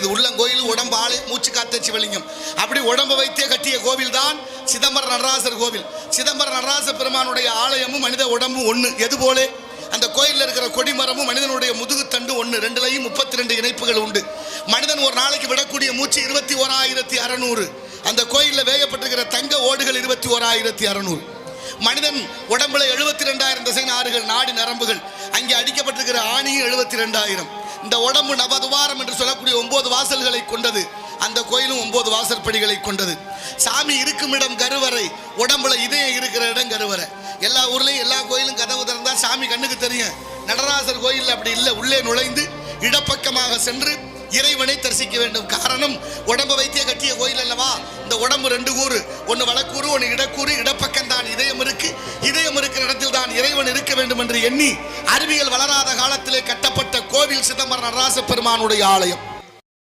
உள்ளங்கோயில் உடம்பு ஆளு மூச்சு காத்த சிவலிங்கம் அப்படி உடம்பை வைத்தே கட்டிய கோவில் தான் சிதம்பர நடராசர் கோவில். சிதம்பர நடராச பெருமானுடைய ஆலயமும் மனித உடம்பும் ஒன்று. எது போல அந்த கோயிலில் இருக்கிற கொடிமரமும் மனிதனுடைய முதுகுத்தண்டு ஒன்று. ரெண்டுலையும் 32 இணைப்புகள் உண்டு. மனிதன் ஒரு நாளைக்கு விடக்கூடிய மூச்சு 21,600. அந்த கோயிலில் வேயப்பட்டிருக்கிற தங்க ஓடுகள் 21,600. மனிதன் உடம்புல 72,000 தசை நாறுகள் நாடி நரம்புகள். அங்கே அடிக்கப்பட்டிருக்கிற ஆணியும் 72,000. இந்த உடம்பு நவதுவாரம் என்று சொல்லக்கூடிய 9 வாசல்களை கொண்டது. அந்த கோயிலும் 9 வாசற்படிகளை கொண்டது. சாமி இருக்கும் இடம் கருவறை, உடம்புல இதயம் இருக்கிற இடம் கருவறை. எல்லா ஊர்லயும் எல்லா கோயிலும் கதவு திறந்தா சாமி கண்ணுக்கு தெரியும். நடராசர் கோயில் அப்படி இல்லை. உள்ளே நுழைந்து இடப்பக்கமாக சென்று இறைவனை தரிசிக்க வேண்டும். காரணம், உடம்பை வைத்திய கட்டிய கோயில் அல்லவா. இந்த உடம்பு 2 கூறு, ஒன்று வடக்கூறு ஒன்று இடக்கூறு. இடப்பக்கம் தான் இதயம் இருக்கு. இதயம் இருக்கிற இடத்தில் தான் இறைவன் இருக்க வேண்டும் என்று எண்ணி அறிவியல் வளராத காலத்திலே கட்டப்பட்ட கோவில் சிதம்பர நடராச பெருமானுடைய ஆலயம்.